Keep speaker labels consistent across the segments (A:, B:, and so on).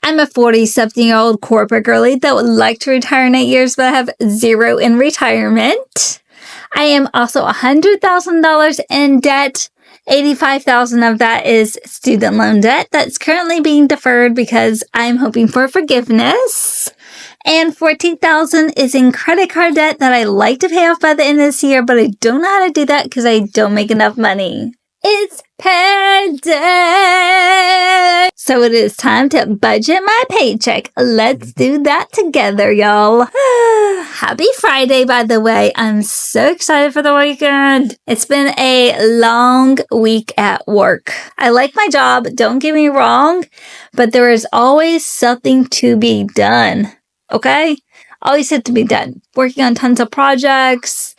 A: I'm a 40-something-year-old corporate girly that would like to retire in 8 years, but I have zero in retirement. I am also $100,000 in debt. $85,000 of that is student loan debt that's currently being deferred because I'm hoping for forgiveness. And $14,000 is in credit card debt that I like to pay off by the end of this year, but I don't know how to do that because I don't make enough money. It's payday! So it is time to budget my paycheck. Let's do that together, y'all. Happy Friday, by the way. I'm so excited for the weekend. It's been a long week at work. I like my job, don't get me wrong, but there is always something to be done, okay? Always have to be done. Working on tons of projects,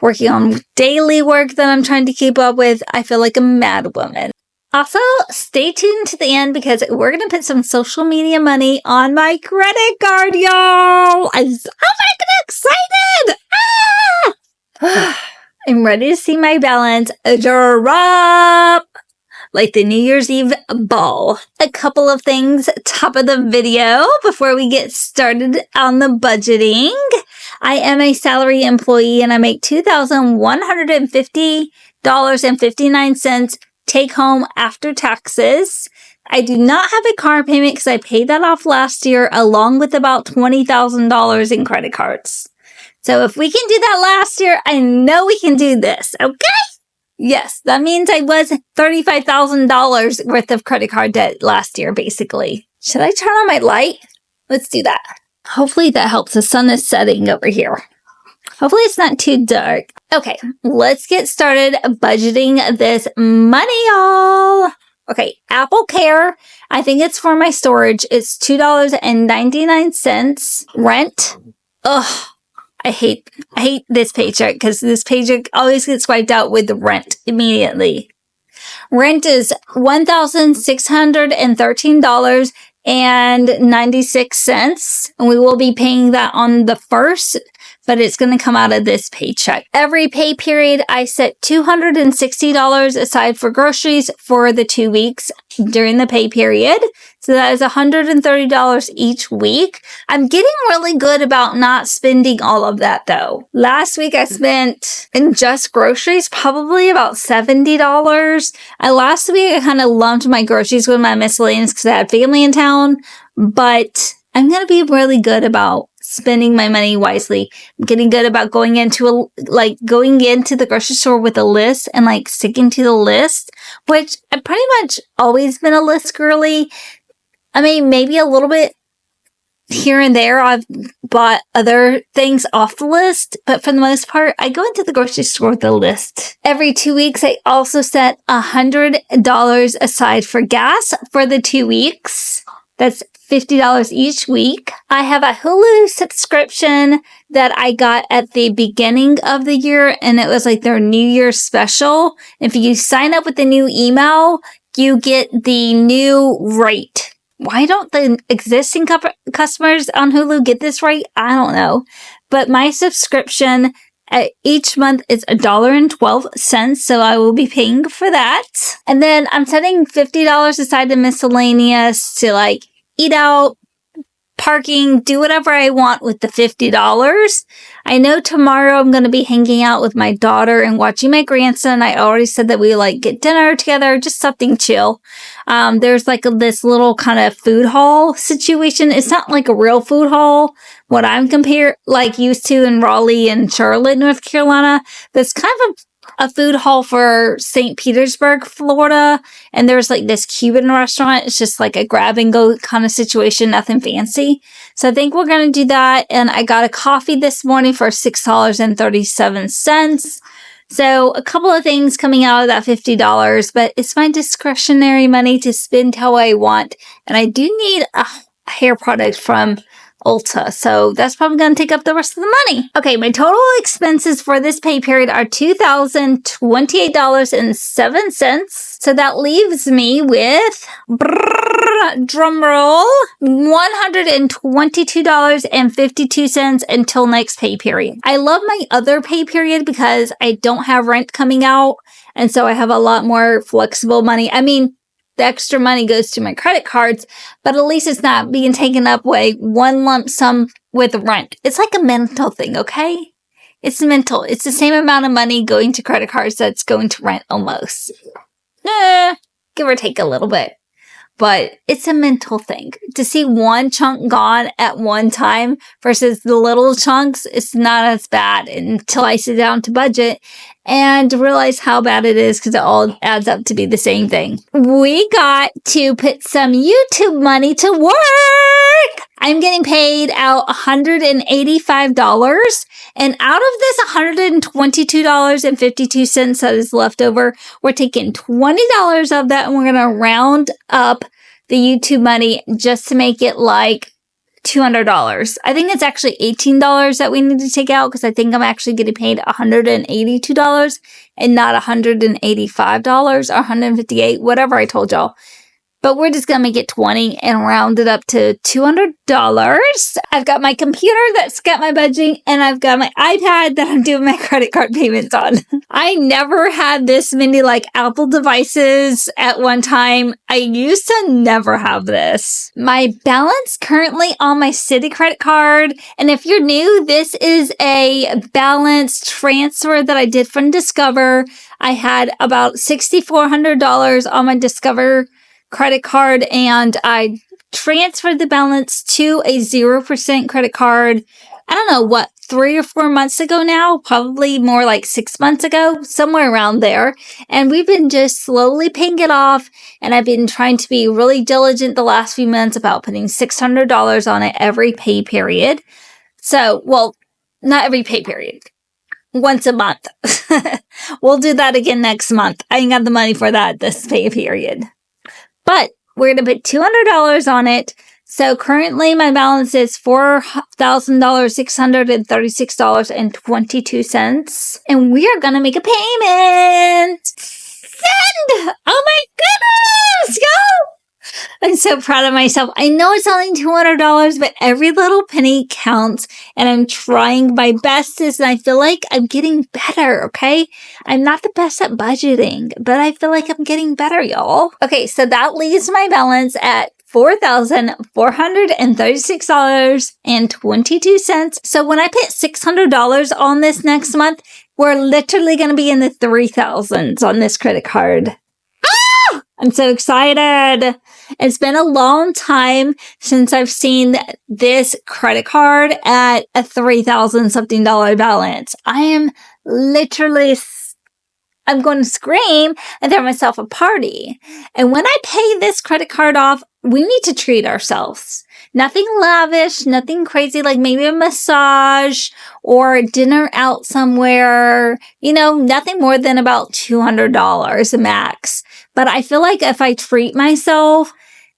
A: working on daily work that I'm trying to keep up with. I feel like a mad woman. Also, stay tuned to the end because we're going to put some social media money on my credit card, y'all. I'm so freaking excited. I'm ready to see my balance drop like the New Year's Eve ball. A couple of things top of the video before we get started on the budgeting. I am a salary employee and I make $2,150.59 take home after taxes. I do not have a car payment because I paid that off last year along with about $20,000 in credit cards. So if we can do that last year, I know we can do this, okay? Yes, that means I was $35,000 worth of credit card debt last year, basically. Should I turn on my light? Let's do that. Hopefully that helps. The sun is setting over here. Hopefully it's not too dark. Okay, let's get started budgeting this money, y'all. Okay, Apple Care. I think it's for my storage. It's $2.99. Rent. Ugh. I hate this paycheck because this paycheck always gets wiped out with the rent immediately. Rent is $1,613.96, and we will be paying that on the 1st, but it's going to come out of this paycheck. Every pay period, I set $260 aside for groceries for the 2 weeks during the pay period. So that is $130 each week. I'm getting really good about not spending all of that though. Last week I spent in just groceries probably about $70. Last week I kind of lumped my groceries with my miscellaneous because I had family in town, but I'm going to be really good about spending my money wisely. I'm getting good about going into the grocery store with a list and sticking to the list, which I've pretty much always been a list girly. I mean, maybe a little bit here and there I've bought other things off the list, but for the most part, I go into the grocery store with a list. Every 2 weeks, I also set $100 aside for gas for the 2 weeks. That's $50 each week. I have a Hulu subscription that I got at the beginning of the year, and it was their New Year's special. If you sign up with the new email, you get the new rate. Why don't the existing customers on Hulu get this right? I don't know. But my subscription each month is $1.12, so I will be paying for that. And then I'm setting $50 aside to miscellaneous to eat out, parking, do whatever I want with the $50. I know tomorrow I'm going to be hanging out with my daughter and watching my grandson. I already said that we get dinner together, just something chill. There's this little kind of food hall situation. It's not a real food hall, what I'm used to in Raleigh and Charlotte, North Carolina. But it's kind of a food hall for St. Petersburg, Florida. And there's this Cuban restaurant. It's just a grab and go kind of situation, nothing fancy. So I think we're going to do that. And I got a coffee this morning for $6.37. So a couple of things coming out of that $50, but it's my discretionary money to spend how I want. And I do need a hair product from Ulta. So that's probably going to take up the rest of the money. Okay, my total expenses for this pay period are $2,028.07. So that leaves me with, drum roll, $122.52 until next pay period. I love my other pay period because I don't have rent coming out. And so I have a lot more flexible money. I mean, the extra money goes to my credit cards, but at least it's not being taken up by one lump sum with rent. It's like a mental thing, okay? It's mental. It's the same amount of money going to credit cards that's going to rent almost. Give or take a little bit. But it's a mental thing. To see one chunk gone at one time versus the little chunks, it's not as bad until I sit down to budget and realize how bad it is because it all adds up to be the same thing. We got to put some YouTube money to work. I'm getting paid out $185. And out of this $122.52 that is left over, we're taking $20 of that and we're going to round up the YouTube money just to make it like $200. I think it's actually $18 that we need to take out because I think I'm actually getting paid $182 and not $185 or $158, whatever I told y'all. But we're just going to make it 20 and round it up to $200. I've got my computer that's got my budgeting, and I've got my iPad that I'm doing my credit card payments on. I never had this many like Apple devices at one time. I used to never have this. My balance currently on my Citi credit card, and if you're new, this is a balance transfer that I did from Discover. I had about $6,400 on my Discover credit card, and I transferred the balance to a 0% credit card. I don't know what, 3 or 4 months ago now, probably more like 6 months ago, somewhere around there. And we've been just slowly paying it off. And I've been trying to be really diligent the last few months about putting $600 on it every pay period. So, well, not every pay period. Once a month. We'll do that again next month. I ain't got the money for that this pay period. But we're going to put $200 on it. So currently my balance is $4,636.22. And we are going to make a payment. Send! Oh my goodness! Go! I'm so proud of myself. I know it's only $200, but every little penny counts. And I'm trying my bestest. And I feel like I'm getting better, okay? I'm not the best at budgeting, but I feel like I'm getting better, y'all. Okay, so that leaves my balance at $4,436.22. So when I put $600 on this next month, we're literally going to be in the 3,000s on this credit card. I'm so excited. It's been a long time since I've seen this credit card at a $3,000 something balance. I am literally, I'm going to scream and throw myself a party. And when I pay this credit card off, we need to treat ourselves. Nothing lavish, nothing crazy, like maybe a massage or dinner out somewhere. You know, nothing more than about $200 max. But I feel like if I treat myself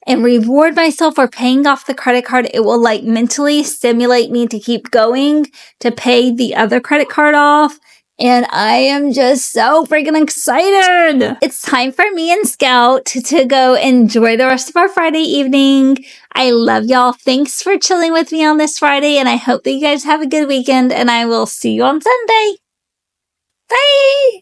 A: and reward myself for paying off the credit card, it will like mentally stimulate me to keep going to pay the other credit card off. And I am just so freaking excited. It's time for me and Scout to go enjoy the rest of our Friday evening. I love y'all. Thanks for chilling with me on this Friday. And I hope that you guys have a good weekend. And I will see you on Sunday. Bye.